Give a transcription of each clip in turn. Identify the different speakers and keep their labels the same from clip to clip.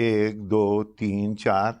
Speaker 1: 1, 2, 3, 4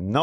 Speaker 1: 9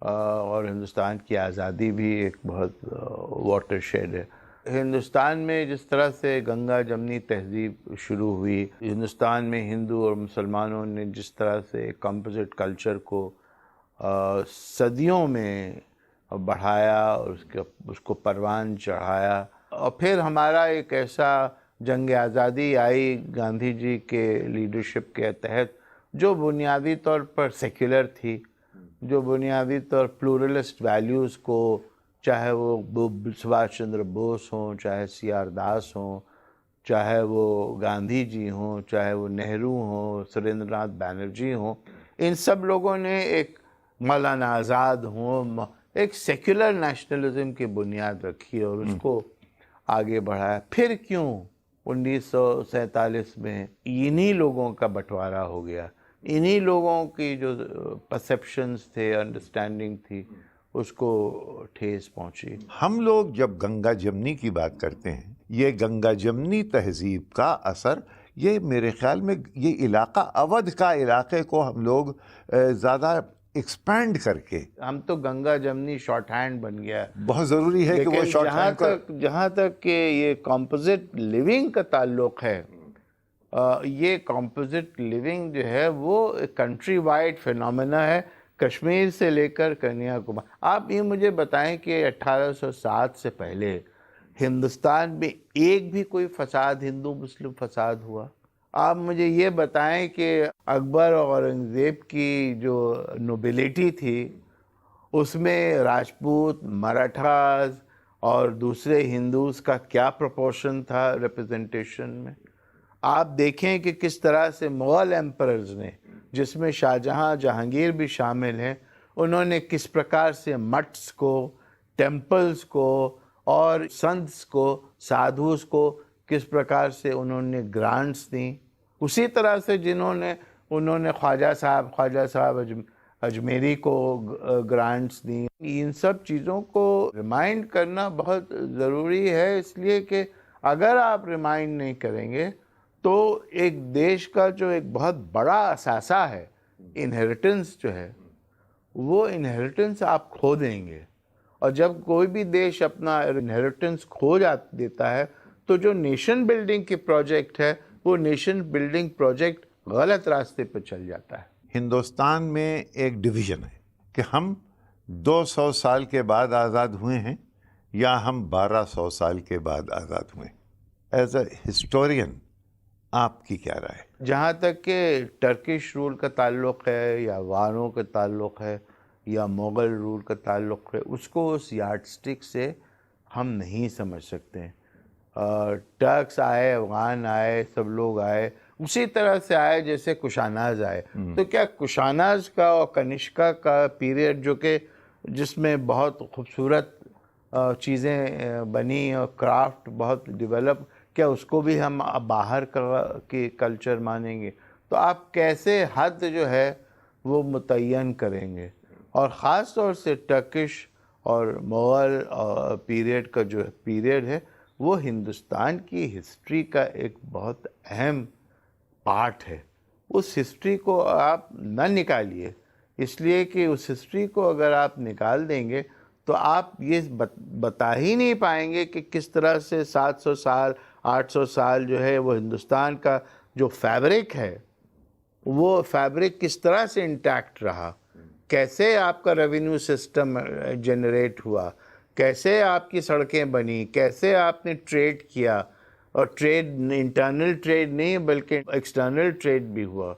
Speaker 2: اور ہندوستان کی آزادی بھی ایک بہت واٹر شیڈ ہے. ہندوستان میں جس طرح سے گنگا جمنی تہذیب شروع ہوئی، ہندوستان میں ہندو اور مسلمانوں نے جس طرح سے کمپوزٹ کلچر کو صدیوں میں بڑھایا اور اس کو پروان چڑھایا، اور پھر ہمارا ایک ایسا جنگ آزادی آئی گاندھی جی کے لیڈرشپ کے تحت جو بنیادی طور پر سیکولر تھی، جو بنیادی طور پلورلسٹ ویلیوز کو، چاہے وہ سبھاش چندر بوس ہوں، چاہے سی آر داس ہوں، چاہے وہ گاندھی جی ہوں، چاہے وہ نہرو ہوں، سریندر ناتھ بینرجی ہوں، ان سب لوگوں نے ایک مولانا آزاد ہوں، ایک سیکولر نیشنلزم کی بنیاد رکھی اور اس کو آگے بڑھایا. پھر کیوں 1947 میں انہی لوگوں کا بٹوارا ہو گیا، انہی لوگوں کی جو پرسیپشنز تھے، انڈرسٹینڈنگ تھی، اس کو ٹھیس پہنچی.
Speaker 1: ہم لوگ جب گنگا جمنی کی بات کرتے ہیں، یہ گنگا جمنی تہذیب کا اثر، یہ میرے خیال میں یہ علاقہ اودھ کا علاقے کو ہم لوگ زیادہ ایکسپینڈ کر کے،
Speaker 2: ہم تو گنگا جمنی شارٹ ہینڈ بن گیا.
Speaker 1: بہت ضروری ہے کہ وہ
Speaker 2: لیکن
Speaker 1: شارٹ ہینڈ کا
Speaker 2: جہاں تک کہ یہ کمپوزٹ لیونگ کا تعلق ہے، یہ کمپوزٹ لیونگ جو ہے وہ کنٹری وائڈ فینومینا ہے، کشمیر سے لے کر کنیا کماری. آپ یہ مجھے بتائیں کہ 1807 سے پہلے ہندوستان میں ایک بھی کوئی فساد، ہندو مسلم فساد ہوا؟ آپ مجھے یہ بتائیں کہ اکبر اور اورنگزیب کی جو نوبیلٹی تھی اس میں راجپوت، مراٹھاز اور دوسرے ہندوز کا کیا پروپورشن تھا ریپرزنٹیشن میں؟ آپ دیکھیں کہ کس طرح سے مغل ایمپررز نے، جس میں شاہ جہاں، جہانگیر بھی شامل ہیں، انہوں نے کس پرکار سے مٹس کو، ٹیمپلز کو اور سنتس کو، سادھوز کو کس پرکار سے انہوں نے گرانٹس دیں. اسی طرح سے انہوں نے خواجہ صاحب اجمیری کو گرانٹس دیں. ان سب چیزوں کو ریمائنڈ کرنا بہت ضروری ہے، اس لیے کہ اگر آپ ریمائنڈ نہیں کریں گے تو ایک دیش کا جو ایک بہت بڑا اثاثہ ہے، انہیریٹنس جو ہے، وہ انہیریٹنس آپ کھو دیں گے. اور جب کوئی بھی دیش اپنا انہیریٹنس کھو دیتا ہے تو جو نیشن بلڈنگ کی پروجیکٹ ہے، وہ نیشن بلڈنگ پروجیکٹ غلط راستے پہ چل جاتا ہے.
Speaker 1: ہندوستان میں ایک ڈویژن ہے کہ ہم 200 سال کے بعد آزاد ہوئے ہیں یا ہم 1200 سال کے بعد آزاد ہوئے. ایز اے ہسٹورین آپ کی کیا رائے؟
Speaker 2: جہاں تک کہ ٹرکش رول کا تعلق ہے یا واروں کا تعلق ہے یا مغل رول کا تعلق ہے، اس کو اس یارڈ سٹک سے ہم نہیں سمجھ سکتے. ٹرکس آئے، افغان آئے، سب لوگ آئے، اسی طرح سے آئے جیسے کشاناز آئے. تو کیا کشاناز کا اور کنشکا کا پیریڈ، جو کہ جس میں بہت خوبصورت چیزیں بنی اور کرافٹ بہت ڈیولپ، کیا اس کو بھی ہم باہر کے کلچر مانیں گے؟ تو آپ کیسے حد جو ہے وہ متعین کریں گے؟ اور خاص طور سے ٹرکش اور مغل پیریڈ کا جو پیریڈ ہے، وہ ہندوستان کی ہسٹری کا ایک بہت اہم پارٹ ہے. اس ہسٹری کو آپ نہ نکالیے، اس لیے کہ اس ہسٹری کو اگر آپ نکال دیں گے تو آپ یہ بتا ہی نہیں پائیں گے کہ کس طرح سے 700 سال 800 سال جو ہے وہ ہندوستان کا جو فیبرک ہے، وہ فیبرک کس طرح سے انٹیکٹ رہا، کیسے آپ کا ریونیو سسٹم جنریٹ ہوا، کیسے آپ کی سڑکیں بنی، کیسے آپ نے ٹریڈ کیا، اور ٹریڈ انٹرنل ٹریڈ نہیں بلکہ ایکسٹرنل ٹریڈ بھی ہوا،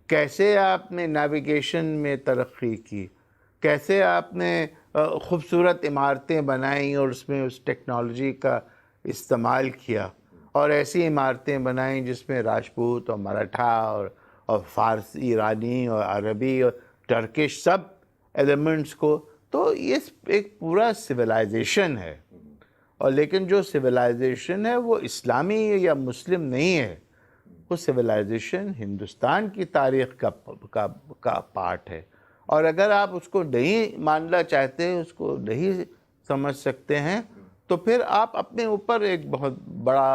Speaker 2: کیسے آپ نے نیویگیشن میں ترقی کی، کیسے آپ نے خوبصورت عمارتیں بنائیں اور اس میں اس ٹیکنالوجی کا استعمال کیا، اور ایسی عمارتیں بنائیں جس میں راجپوت اور مراٹھا اور فارسی، ایرانی اور عربی اور ٹرکش سب ایلیمنٹس کو. تو یہ ایک پورا سویلائزیشن ہے. اور لیکن جو سویلائزیشن ہے وہ اسلامی یا مسلم نہیں ہے، وہ سویلائزیشن ہندوستان کی تاریخ کا پارٹ ہے. اور اگر آپ اس کو نہیں ماننا چاہتے ہیں، اس کو نہیں سمجھ سکتے ہیں، تو پھر آپ اپنے اوپر ایک بہت بڑا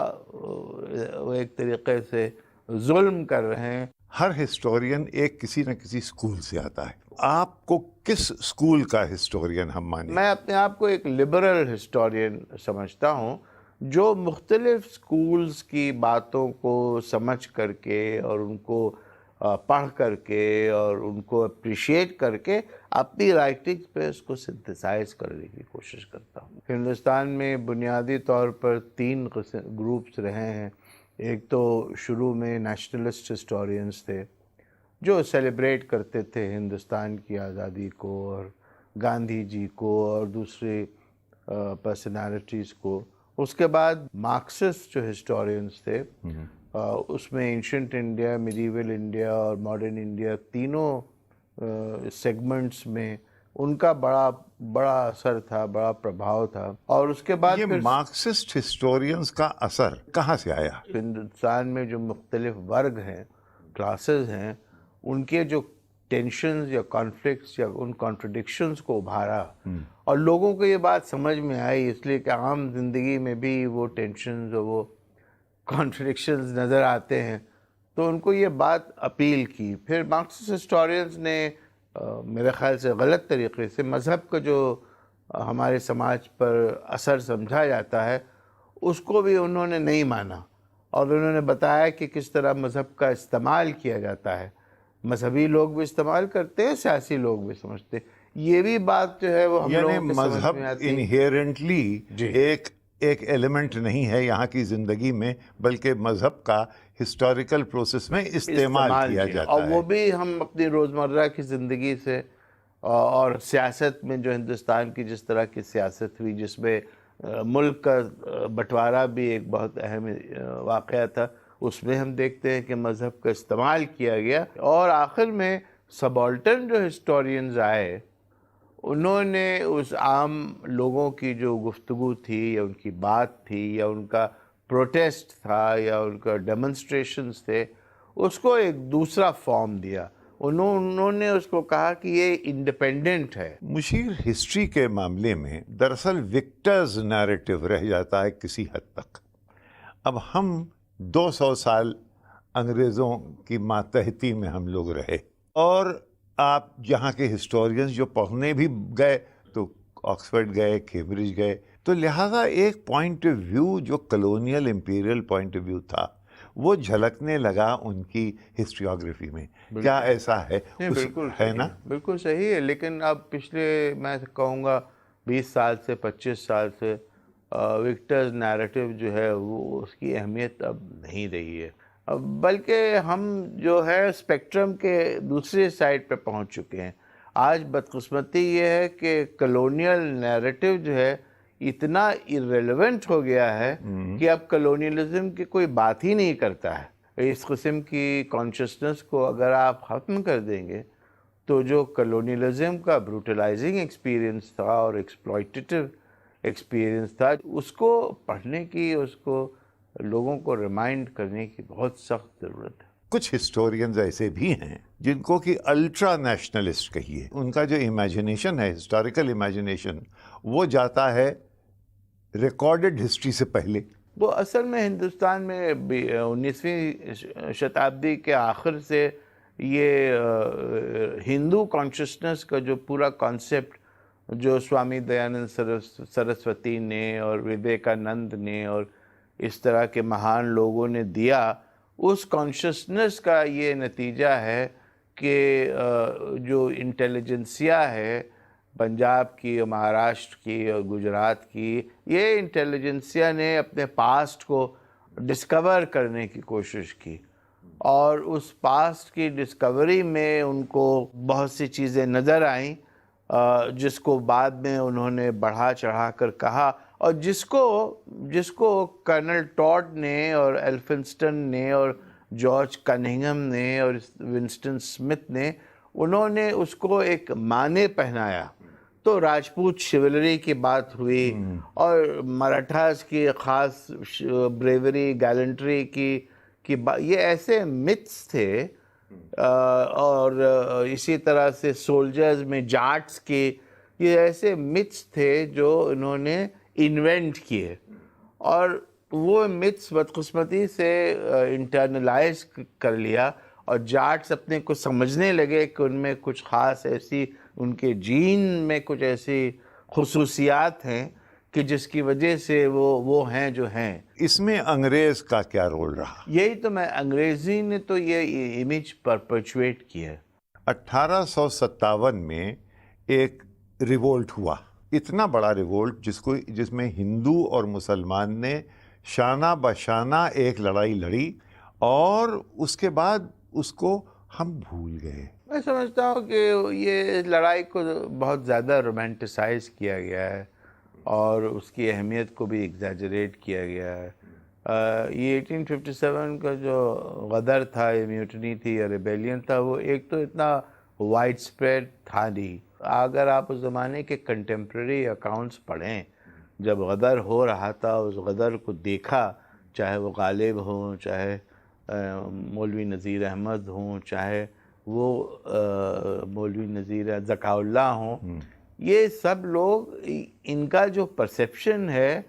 Speaker 2: ایک طریقے سے ظلم کر رہے ہیں.
Speaker 1: ہر ہسٹورین ایک کسی نہ کسی اسکول سے آتا ہے. آپ کو کس اسکول کا ہسٹورین ہم مانیں؟
Speaker 2: میں اپنے آپ کو ایک لبرل ہسٹورین سمجھتا ہوں، جو مختلف سکولز کی باتوں کو سمجھ کر کے اور ان کو پڑھ کر کے اور ان کو اپریشیٹ کر کے اپنی رائٹنگ پہ اس کو سنتھسائز کرنے کی کوشش کرتا ہوں۔ ہندوستان میں بنیادی طور پر 3 گروپس رہے ہیں۔ ایک تو شروع میں نیشنلسٹ ہسٹورینز تھے جو سیلیبریٹ کرتے تھے ہندوستان کی آزادی کو اور گاندھی جی کو اور دوسرے پرسنالٹیز کو۔ اس کے بعد مارکسسٹ جو ہسٹورینز تھے، اس میں اینشنٹ انڈیا، میڈیول انڈیا اور ماڈرن انڈیا تینوں سیگمنٹس میں ان کا بڑا اثر تھا، بڑا پربھاؤ تھا۔ اور اس کے بعد
Speaker 1: یہ
Speaker 2: پھر
Speaker 1: مارکسسٹ ہسٹورینز کا اثر کہاں سے آیا؟
Speaker 2: ہندوستان میں جو مختلف ورگ ہیں، کلاسز ہیں، ان کے جو ٹینشنز یا کانفلکٹس یا ان کانٹرڈکشنز کو ابھارا، اور لوگوں کو یہ بات سمجھ میں آئی، اس لیے کہ عام زندگی میں بھی وہ ٹینشنز اور وہ کانٹرڈکشنز نظر آتے ہیں، تو ان کو یہ بات اپیل کی۔ پھر مارکسسٹ ہسٹورینز نے میرے خیال سے غلط طریقے سے مذہب کا جو ہمارے سماج پر اثر سمجھا جاتا ہے اس کو بھی انہوں نے نہیں مانا، اور انہوں نے بتایا کہ کس طرح مذہب کا استعمال کیا جاتا ہے۔ مذہبی لوگ بھی استعمال کرتے ہیں، سیاسی لوگ بھی سمجھتے ہیں۔ یہ بھی بات جو ہے وہ ہم
Speaker 1: یعنی
Speaker 2: لوگوں کے سمجھ
Speaker 1: مذہب
Speaker 2: میں آتی ہے۔
Speaker 1: انہیرنٹلی
Speaker 2: جی۔
Speaker 1: ایک ایلیمنٹ نہیں ہے یہاں کی زندگی میں، بلکہ مذہب کا ہسٹوریکل پروسیس میں استعمال کیا
Speaker 2: جی،
Speaker 1: جاتا
Speaker 2: اور
Speaker 1: ہے۔
Speaker 2: وہ بھی ہم اپنی روزمرہ کی زندگی سے اور سیاست میں جو ہندوستان کی جس طرح کی سیاست ہوئی، جس میں ملک کا بٹوارا بھی ایک بہت اہم واقعہ تھا، اس میں ہم دیکھتے ہیں کہ مذہب کا استعمال کیا گیا۔ اور آخر میں سبالٹن جو ہسٹورینز آئے، انہوں نے اس عام لوگوں کی جو گفتگو تھی یا ان کی بات تھی یا ان کا پروٹیسٹ تھا یا ان کا ڈیمونسٹریشنز تھے، اس کو ایک دوسرا فارم دیا۔ انہوں نے اس کو کہا کہ یہ انڈیپینڈنٹ ہے۔
Speaker 1: مشیر، ہسٹری کے معاملے میں دراصل وکٹرز نیریٹو رہ جاتا ہے کسی حد تک۔ اب ہم 200 سال انگریزوں کی ماتحتی میں ہم لوگ رہے، اور آپ یہاں کے ہسٹورینز جو پڑھنے بھی گئے تو آکسفورڈ گئے، کیمبرج گئے، تو لہٰذا ایک پوائنٹ آف ویو جو colonial imperial point of view تھا وہ جھلکنے لگا ان کی ہسٹریوگرافی میں۔ کیا ایسا ہے؟
Speaker 2: بالکل
Speaker 1: ہے نا؟
Speaker 2: بالکل صحیح ہے، لیکن اب پچھلے میں کہوں گا 20 سال سے 25 سال سے وکٹرز نیریٹو جو ہے وہ اس کی اہمیت اب نہیں رہی ہے، بلکہ ہم جو ہے اسپیکٹرم کے دوسرے سائڈ پہ پہنچ چکے ہیں۔ آج بدقسمتی یہ ہے کہ کلونیل نیریٹو جو ہے اتنا ایرریلیونٹ ہو گیا ہے کہ اب کلونیلزم کی کوئی بات ہی نہیں کرتا ہے۔ اس قسم کی کانشسنس کو اگر آپ ختم کر دیں گے تو جو کلونیلزم کا بروٹلائزنگ ایکسپیرینس تھا اور ایکسپلائٹیٹو ایکسپیرینس تھا، اس کو پڑھنے کی، اس کو لوگوں کو ریمائنڈ کرنے کی بہت سخت ضرورت ہے۔
Speaker 1: کچھ ہسٹورینز ایسے بھی ہیں جن کو کہ الٹرا نیشنلسٹ کہیے، ان کا جو امیجنیشن ہے، ہسٹوریکل امیجنیشن، وہ جاتا ہے ریکارڈڈ ہسٹری سے پہلے۔
Speaker 2: وہ اصل میں ہندوستان میں 19ویں شتابدی کے آخر سے یہ ہندو کانشسنس کا جو پورا کانسیپٹ جو سوامی دیانند سرسوتی نے اور وویکانند نے اور اس طرح کے مہان لوگوں نے دیا، اس کانشسنس کا یہ نتیجہ ہے کہ جو انٹیلیجنسیا ہے پنجاب کی اور مہاراشٹر کی اور گجرات کی، یہ انٹیلیجنسیا نے اپنے پاسٹ کو ڈسکور کرنے کی کوشش کی، اور اس پاسٹ کی ڈسکوری میں ان کو بہت سی چیزیں نظر آئیں جس کو بعد میں انہوں نے بڑھا چڑھا کر کہا، اور جس کو کرنل ٹاڈ نے اور ایلفنسٹن نے اور جارج کننگھم نے اور ونسٹن اسمتھ نے، انہوں نے اس کو ایک معنی پہنایا۔ تو راجپوت شیولری کی بات ہوئی، اور مراٹھاز کی خاص بریوری، گیلنٹری کی بات، یہ ایسے متس تھے، اور اسی طرح سے سولجرز میں جاٹس کے، یہ ایسے متس تھے جو انہوں نے انوینٹ کیے، اور وہ متس بدقسمتی سے انٹرنلائز کر لیا، اور جاٹس اپنے کو سمجھنے لگے کہ ان میں کچھ خاص ایسی ان کے جین میں کچھ ایسی خصوصیات ہیں کہ جس کی وجہ سے وہ ہیں جو ہیں.
Speaker 1: اس میں انگریز کا کیا رول رہا؟
Speaker 2: یہی تو انگریزی نے تو یہ امیج پرپیچویٹ کیا ہے.
Speaker 1: 1857 میں ایک ریوولٹ ہوا، اتنا بڑا ریوولٹ جس میں ہندو اور مسلمان نے شانہ بشانہ ایک لڑائی لڑی، اور اس کے بعد اس کو ہم بھول گئے.
Speaker 2: میں سمجھتا ہوں کہ یہ لڑائی کو بہت زیادہ رومانٹیسائز کیا گیا ہے اور اس کی اہمیت کو بھی ایگزیجریٹ کیا گیا ہے. یہ 1857 کا جو غدر تھا، یہ میوٹنی تھی یا ریبیلین تھا، وہ ایک تو اتنا وائڈ اسپریڈ تھا نہیں. اگر آپ اس زمانے کے کنٹمپریری اکاؤنٹس پڑھیں، جب غدر ہو رہا تھا، اس غدر کو دیکھا، چاہے وہ غالب ہوں، چاہے مولوی نذیر احمد ہوں، چاہے وہ مولوی نذیر ذکا اللہ ہوں، یہ سب لوگ، ان کا جو پرسیپشن ہے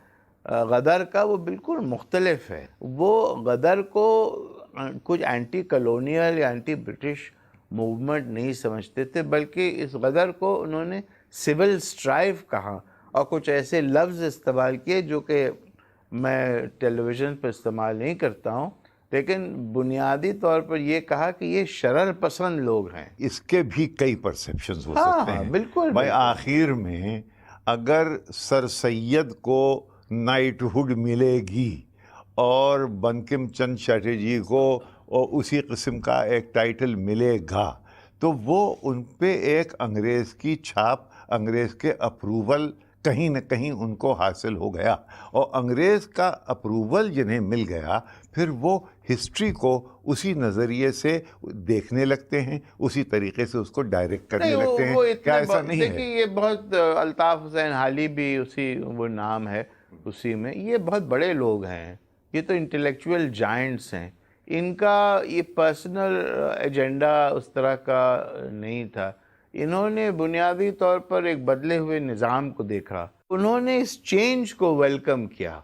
Speaker 2: غدر کا وہ بالکل مختلف ہے. وہ غدر کو کچھ اینٹی کلونیل یا اینٹی برٹش موومنٹ نہیں سمجھتے تھے، بلکہ اس غدر کو انہوں نے سول سٹرائیو کہا اور کچھ ایسے لفظ استعمال کیے جو کہ میں ٹیلی ویژن پر استعمال نہیں کرتا ہوں، لیکن بنیادی طور پر یہ کہا کہ یہ شرر پسند لوگ ہیں.
Speaker 1: اس کے بھی کئی پرسیپشنز ہو سکتے ہیں.
Speaker 2: بالکل.
Speaker 1: بھائی آخر میں اگر سر سید کو نائٹ ہوڈ ملے گی اور بنکم چند چیٹرجی کو اسی قسم کا ایک ٹائٹل ملے گا، تو وہ ان پہ ایک انگریز کی چھاپ، انگریز کے اپروول کہیں نہ کہیں ان کو حاصل ہو گیا، اور انگریز کا اپروول جنہیں مل گیا، پھر وہ ہسٹری کو اسی نظریے سے دیکھنے لگتے ہیں، اسی طریقے سے اس کو ڈائریکٹ کرنے لگتے ہیں. کیا ایسا نہیں ہے؟
Speaker 2: دیکھیے، یہ بہت الطاف حسین حالی بھی اسی وہ نام ہے اسی میں. یہ بہت بڑے لوگ ہیں، یہ تو انٹلیکچوئل جائنٹس ہیں. ان کا یہ پرسنل ایجنڈا اس طرح کا نہیں تھا. انہوں نے بنیادی طور پر ایک بدلے ہوئے نظام کو دیکھا، انہوں نے اس چینج کو ویلکم کیا،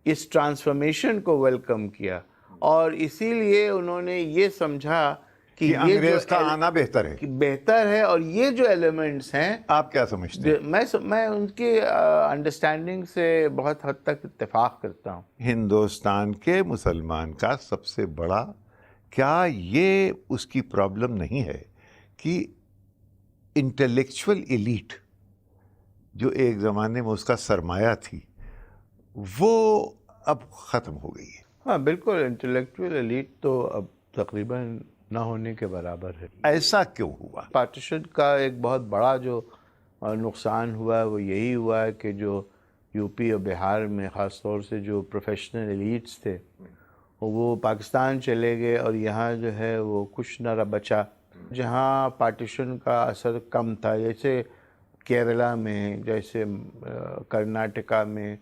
Speaker 2: اس ٹرانسفارمیشن کو ویلکم کیا، اور اسی لیے انہوں نے یہ سمجھا کہ یہ
Speaker 1: انگریز کا آنا بہتر ہے.
Speaker 2: بہتر ہے. اور یہ جو ایلیمنٹس ہیں،
Speaker 1: آپ کیا سمجھتے ہیں؟
Speaker 2: میں ان کی انڈرسٹینڈنگ سے بہت حد تک اتفاق کرتا ہوں.
Speaker 1: ہندوستان کے مسلمان کا سب سے بڑا، کیا یہ اس کی پرابلم نہیں ہے کہ انٹلیکچول ایلیٹ جو ایک زمانے میں اس کا سرمایہ تھی، وہ اب ختم ہو گئی ہے؟
Speaker 2: ہاں بالکل، انٹلیکچوئل ایلیٹ تو اب تقریباً نہ ہونے کے برابر ہے.
Speaker 1: ایسا کیوں ہوا؟
Speaker 2: پارٹیشن کا ایک بہت بڑا جو نقصان ہوا ہے وہ یہی ہوا ہے کہ جو یو پی اور بہار میں خاص طور سے جو پروفیشنل ایلیٹس تھے وہ پاکستان چلے گئے، اور یہاں جو ہے وہ کچھ نہ بچا. جہاں پارٹیشن کا اثر کم تھا، جیسے کیرلا میں، جیسے کرناٹکا میں،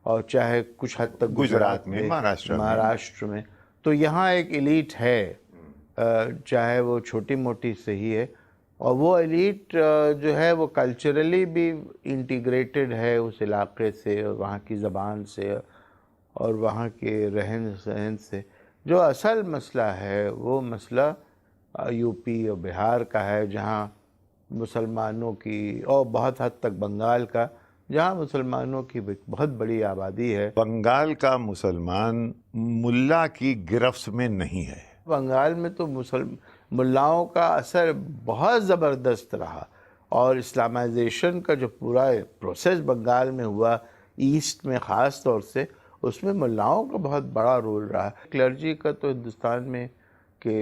Speaker 2: اور چاہے کچھ حد تک
Speaker 1: گجرات میں، مہاراشٹر
Speaker 2: میں، تو یہاں ایک ایلیٹ ہے، چاہے وہ چھوٹی موٹی صحیح ہے، اور وہ ایلیٹ جو ہے وہ کلچرلی بھی انٹیگریٹڈ ہے اس علاقے سے، اور وہاں کی زبان سے اور وہاں کے رہن سہن سے. جو اصل مسئلہ ہے وہ مسئلہ یو پی اور بہار کا ہے، جہاں مسلمانوں کی، اور بہت حد تک بنگال کا، جہاں مسلمانوں کی بہت بڑی آبادی ہے.
Speaker 1: بنگال کا مسلمان ملا کی گرفت میں نہیں ہے.
Speaker 2: بنگال میں تو ملاؤں کا اثر بہت زبردست رہا، اور اسلامائزیشن کا جو پورا پروسیس بنگال میں ہوا، ایسٹ میں خاص طور سے، اس میں ملاؤں کا بہت بڑا رول رہا. کلرجی کا تو ہندوستان میں کہ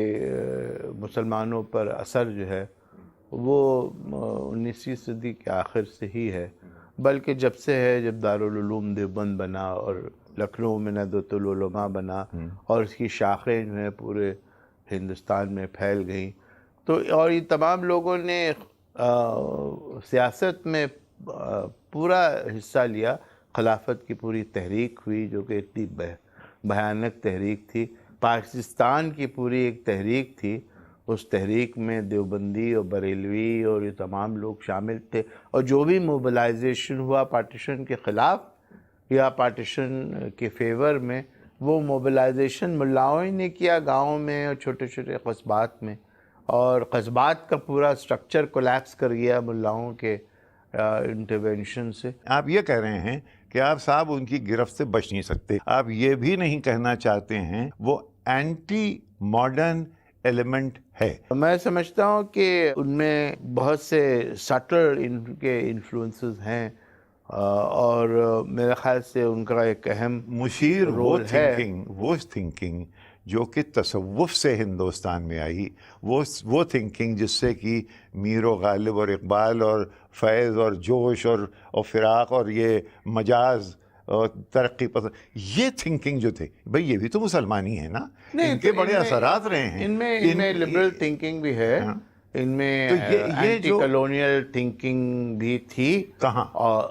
Speaker 2: مسلمانوں پر اثر جو ہے وہ 19ویں صدی کے آخر سے ہی ہے، بلکہ جب سے ہے، جب دارالعلوم دیوبند بنا اور لکھنؤ میں ندوۃ العلماء بنا، اور اس کی شاخیں جو ہیں پورے ہندوستان میں پھیل گئیں. تو اور یہ تمام لوگوں نے سیاست میں پورا حصہ لیا. خلافت کی پوری تحریک ہوئی جو کہ اتنی بھیانک تحریک تھی. پاکستان کی پوری ایک تحریک تھی، اس تحریک میں دیوبندی اور بریلوی اور یہ تمام لوگ شامل تھے، اور جو بھی موبلائزیشن ہوا پارٹیشن کے خلاف یا پارٹیشن کے فیور میں، وہ موبلائزیشن ملاؤں ہی نے کیا گاؤں میں اور چھوٹے چھوٹے قصبات میں، اور قصبات کا پورا سٹرکچر کولیپس کر گیا ملاؤں کے انٹرونشن سے۔
Speaker 1: آپ یہ کہہ رہے ہیں کہ آپ صاحب ان کی گرفت سے بچ نہیں سکتے، آپ یہ بھی نہیں کہنا چاہتے ہیں وہ اینٹی ماڈرن ایلیمنٹ ہے؟
Speaker 2: میں سمجھتا ہوں کہ ان میں بہت سے سٹل ان کے انفلوئنسز ہیں، اور میرے خیال سے ان کا ایک اہم
Speaker 1: مشیر
Speaker 2: رول ہے۔
Speaker 1: وہ تھنکنگ جو کہ تصوف سے ہندوستان میں آئی، وہ تھنکنگ جس سے کہ میر و غالب اور اقبال اور فیض اور جوش اور فراق اور یہ مجاز اور ترقی پسند، یہ تھنکنگ جو تھے، بھئی یہ بھی تو مسلمانی ہیں نا، ان کے بڑے اثرات رہے ہیں۔
Speaker 2: ان میں لبرل تھنکنگ بھی ہے، ان میں اینٹی کالونیل تھنکنگ بھی تھی۔
Speaker 1: کہاں؟
Speaker 2: اور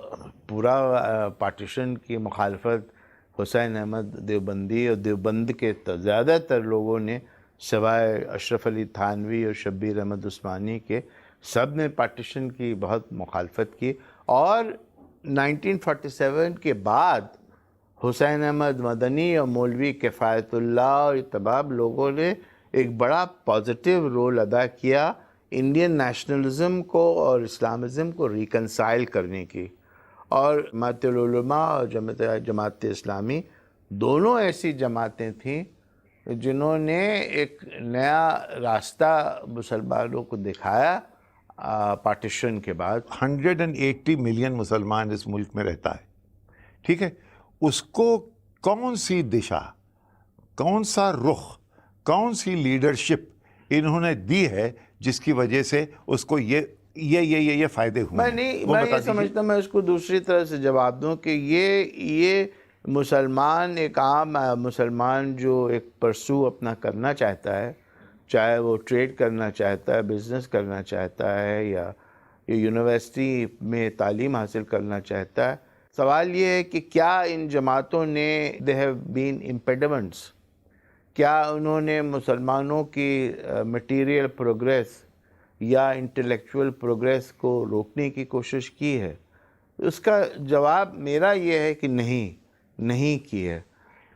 Speaker 2: پورا پارٹیشن کی مخالفت حسین احمد دیوبندی اور دیوبند کے زیادہ تر لوگوں نے، سوائے اشرف علی تھانوی اور شبیر احمد عثمانی کے، سب نے پارٹیشن کی بہت مخالفت کی۔ اور 1947 کے بعد حسین احمد مدنی اور مولوی کفایت اللہ اور تمام لوگوں نے ایک بڑا پازیٹیو رول ادا کیا انڈین نیشنلزم کو اور اسلامزم کو ریکنسائل کرنے کی۔ اور جماعت العلماء اور جماعت اسلامی دونوں ایسی جماعتیں تھیں جنہوں نے ایک نیا راستہ مسلمانوں کو دکھایا پارٹیشن کے بعد۔
Speaker 1: 180 ملین مسلمان اس ملک میں رہتا ہے، ٹھیک ہے، اس کو کون سی دشا، کون سا رخ، کون سی لیڈرشپ انہوں نے دی ہے جس کی وجہ سے اس کو یہ فائدے ہوئے؟
Speaker 2: میں یہ سمجھتا، میں اس کو دوسری طرح سے جواب دوں کہ یہ مسلمان، ایک عام مسلمان جو ایک پرسو اپنا کرنا چاہتا ہے، چاہے وہ ٹریڈ کرنا چاہتا ہے، بزنس کرنا چاہتا ہے، یا یونیورسٹی میں تعلیم حاصل کرنا چاہتا ہے، سوال یہ ہے کہ کیا ان جماعتوں نے دے ہیو بین امپیڈمنٹس، کیا انہوں نے مسلمانوں کی مٹیریل پروگریس یا انٹلیکچول پروگریس کو روکنے کی کوشش کی ہے؟ اس کا جواب میرا یہ ہے کہ نہیں کی ہے۔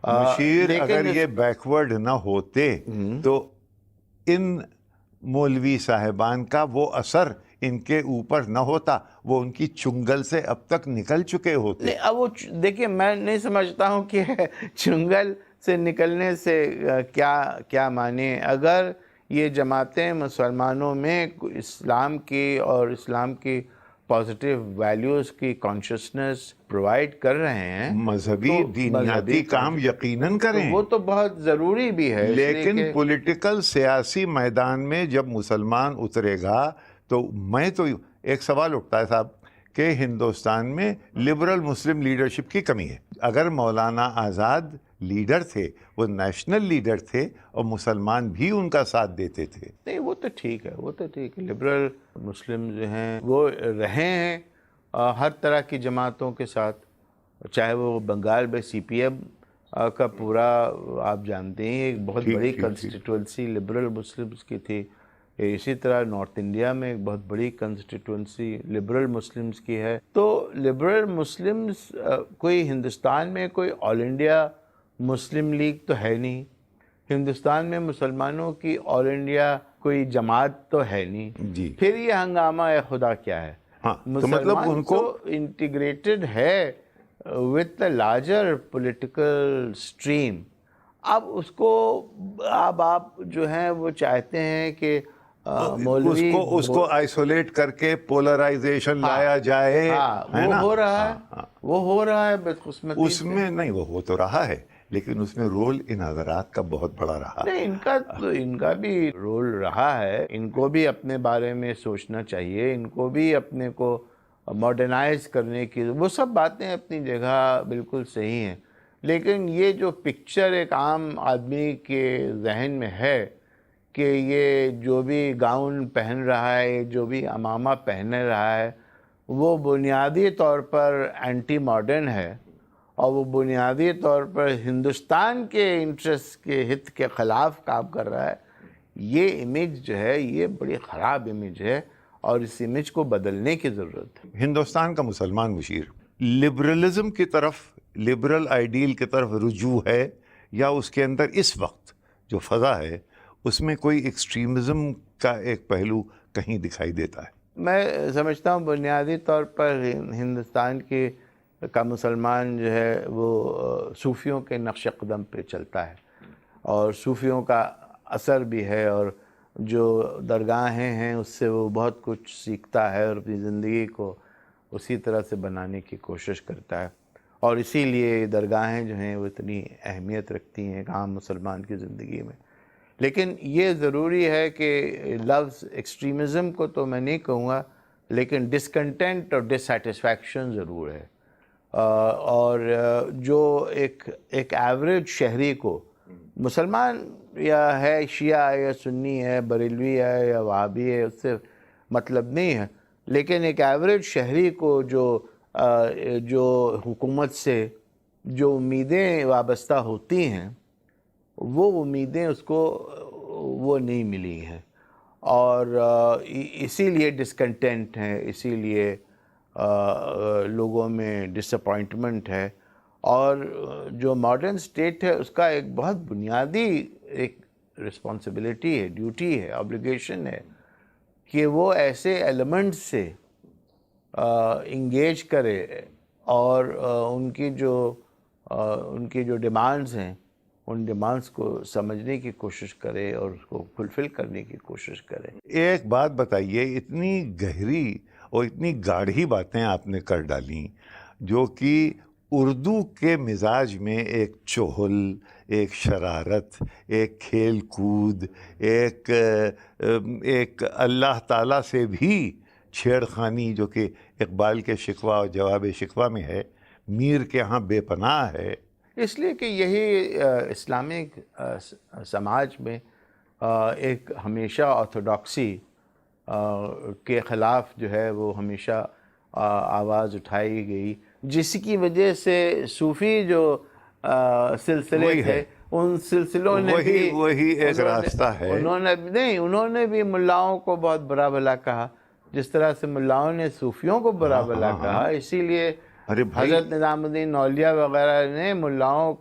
Speaker 1: مشیر اگر یہ بیکورڈ نہ ہوتے تو ان مولوی صاحبان کا وہ اثر ان کے اوپر نہ ہوتا، وہ ان کی چنگل سے اب تک نکل چکے ہوتے۔
Speaker 2: اب وہ دیکھیں، میں نہیں سمجھتا ہوں کہ چنگل سے نکلنے سے کیا معنی۔ اگر یہ جماعتیں مسلمانوں میں اسلام کی اور اسلام کی پازیٹیو ویلیوز کی کانشسنس پرووائڈ کر رہے ہیں،
Speaker 1: مذہبی دینیاتی کام یقیناً کریں،
Speaker 2: وہ تو بہت ضروری بھی ہے۔
Speaker 1: لیکن پولیٹیکل سیاسی میدان میں جب مسلمان اترے گا تو ایک سوال اٹھتا ہے صاحب کہ ہندوستان میں لبرل مسلم لیڈرشپ کی کمی ہے۔ اگر مولانا آزاد لیڈر تھے، وہ نیشنل لیڈر تھے اور مسلمان بھی ان کا ساتھ دیتے تھے۔
Speaker 2: نہیں، وہ تو ٹھیک ہے، لبرل مسلم جو ہیں وہ رہے ہیں ہر طرح کی جماعتوں کے ساتھ، چاہے وہ بنگال میں سی پی ایم کا پورا آپ جانتے ہیں ایک بہت بڑی کنسٹیٹوئنسی لبرل مسلمز کی تھی، اسی طرح نارتھ انڈیا میں ایک بہت بڑی کنسٹیٹوئنسی لبرل مسلمز کی ہے۔ تو لبرل مسلمز کوئی ہندوستان میں کوئی آل انڈیا مسلم لیگ تو ہے نہیں، ہندوستان میں مسلمانوں کی آل انڈیا کوئی جماعت تو ہے نہیں،
Speaker 1: جی،
Speaker 2: پھر یہ ہنگامہ خدا کیا ہے؟
Speaker 1: ہاں، تو مطلب ان کو
Speaker 2: انٹیگریٹڈ ہے with the larger political stream۔ اب اس کو آپ جو ہیں وہ چاہتے ہیں کہ مولوی
Speaker 1: اس کو آئسولیٹ کر کے پولرائزیشن لایا جائے،
Speaker 2: وہ ہو رہا ہے بدقسمتی
Speaker 1: اس میں نہیں، وہ ہو تو رہا ہے، لیکن اس میں رول ان حضرات کا بہت بڑا رہا۔
Speaker 2: نہیں، ان کا بھی رول رہا ہے، ان کو بھی اپنے بارے میں سوچنا چاہیے، ان کو بھی اپنے کو ماڈرنائز کرنے کی، وہ سب باتیں اپنی جگہ بالکل صحیح ہیں، لیکن یہ جو پکچر ایک عام آدمی کے ذہن میں ہے کہ یہ جو بھی گاؤن پہن رہا ہے، جو بھی عمامہ پہن رہا ہے، وہ بنیادی طور پر اینٹی ماڈرن ہے، اور وہ بنیادی طور پر ہندوستان کے انٹرسٹ کے ہت کے خلاف کام کر رہا ہے، یہ امیج جو ہے یہ بڑی خراب امیج ہے، اور اس امیج کو بدلنے کی ضرورت ہے۔
Speaker 1: ہندوستان کا مسلمان مشیر لبرلزم کی طرف، لبرل آئیڈیل کی طرف رجوع ہے یا اس کے اندر اس وقت جو فضا ہے اس میں کوئی ایکسٹریمزم کا ایک پہلو کہیں دکھائی دیتا ہے؟
Speaker 2: میں سمجھتا ہوں بنیادی طور پر ہندوستان کا مسلمان جو ہے وہ صوفیوں کے نقش قدم پہ چلتا ہے، اور صوفیوں کا اثر بھی ہے، اور جو درگاہیں ہیں اس سے وہ بہت کچھ سیکھتا ہے اور اپنی زندگی کو اسی طرح سے بنانے کی کوشش کرتا ہے، اور اسی لیے درگاہیں جو ہیں وہ اتنی اہمیت رکھتی ہیں ایک عام مسلمان کی زندگی میں۔ لیکن یہ ضروری ہے کہ لفظ ایکسٹریمزم کو تو میں نہیں کہوں گا، لیکن ڈسکنٹینٹ اور ڈسسیٹسفیکشن ضرور ہے، اور جو ایک ایوریج شہری کو، مسلمان یا ہے شیعہ ہے یا سنی ہے، بریلوی ہے یا وہابی ہے، اس سے مطلب نہیں ہے، لیکن ایک ایوریج شہری کو جو حکومت سے جو امیدیں وابستہ ہوتی ہیں وہ امیدیں اس کو وہ نہیں ملی ہیں، اور اسی لیے ڈسکنٹینٹ ہے، اسی لیے لوگوں میں ڈس اپوائنٹمنٹ ہے، اور جو ماڈرن اسٹیٹ ہے اس کا ایک بہت بنیادی ایک رسپانسبلٹی ہے، ڈیوٹی ہے، آبلیگیشن ہے کہ وہ ایسے ایلیمنٹ سے انگیج کرے اور ان کی جو ڈیمانڈز ہیں ان ڈیمانڈز کو سمجھنے کی کوشش کرے اور اس کو فلفل کرنے کی کوشش کرے۔
Speaker 1: ایک بات بتائیے، اتنی گہری اور اتنی گاڑھی باتیں آپ نے کر ڈالیں جو کہ اردو کے مزاج میں ایک چہل، ایک شرارت، ایک کھیل کود، ایک اللہ تعالیٰ سے بھی چھیڑ خانی جو کہ اقبال کے شکوہ اور جواب شکوہ میں ہے، میر کے ہاں بے پناہ ہے۔
Speaker 2: اس لیے کہ یہی اسلامک سماج میں ایک ہمیشہ آرتھوڈاکسی کے خلاف جو ہے وہ ہمیشہ آواز اٹھائی گئی، جس کی وجہ سے صوفی جو سلسلے تھے ان سلسلوں نے بھی
Speaker 1: وہی ایک راستہ ہے،
Speaker 2: انہوں نے بھی ملاؤں کو بہت برا بھلا کہا، جس طرح سے ملاؤں نے صوفیوں کو برا بھلا کہا۔ اسی لیے حضرت نظام الدین اولیاء وغیرہ نے ملاؤں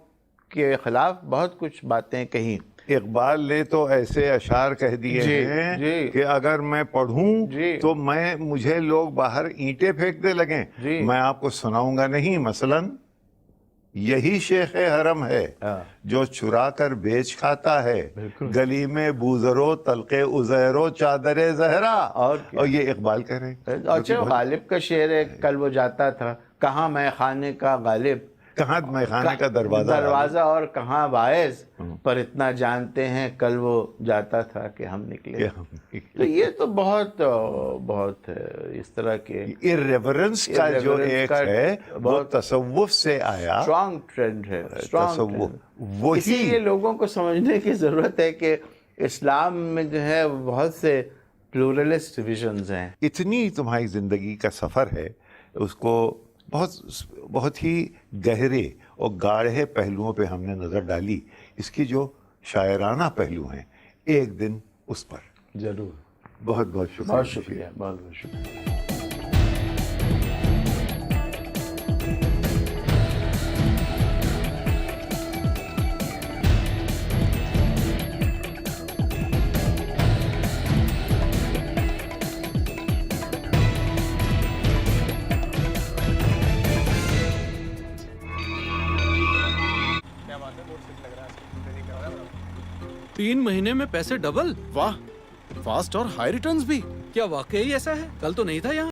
Speaker 2: کے خلاف بہت کچھ باتیں کہیں۔
Speaker 1: اقبال نے تو ایسے اشعار کہہ دیے ہیں کہ اگر میں پڑھوں تو مجھے لوگ باہر اینٹیں پھینکنے لگیں، میں آپ کو سناؤں گا نہیں۔ مثلاً یہی شیخ حرم ہے جو چرا کر بیچ کھاتا ہے، گلی میں بوزرو تلقے ازیرو چادر زہرا، اور یہ اقبال کہہ رہے ہیں۔
Speaker 2: اچھا، غالب کا شعر ہے، کل وہ جاتا تھا کہاں میں خانے کا غالب،
Speaker 1: کہاں میں خانے کا
Speaker 2: دروازہ اور کہاں باعث، پر اتنا جانتے ہیں کل وہ جاتا تھا کہ ہم نکلے۔ تو یہ تو بہت اس طرح کے
Speaker 1: irreverence کا جو ایک ہے وہ تصوف سے آیا،
Speaker 2: اسٹرانگ ٹرینڈ ہے،
Speaker 1: تصوف۔
Speaker 2: اسی لیے لوگوں کو سمجھنے کی ضرورت ہے کہ اسلام میں جو ہے بہت سے پلورلسٹ ویژنز ہیں۔
Speaker 1: اتنی تمہاری زندگی کا سفر ہے، اس کو بہت ہی گہرے اور گاڑھے پہلوؤں پہ ہم نے نظر ڈالی، اس کی جو شاعرانہ پہلو ہیں ایک دن اس پر
Speaker 2: ضرور۔
Speaker 1: بہت بہت شکریہ۔
Speaker 2: بہت شکریہ، بہت بہت شکریہ۔
Speaker 3: تین مہینے میں پیسے ڈبل؟
Speaker 4: واہ، فاسٹ اور ہائی ریٹرنز بھی۔
Speaker 3: کیا واقعی ایسا ہے؟ کل تو نہیں تھا یہاں۔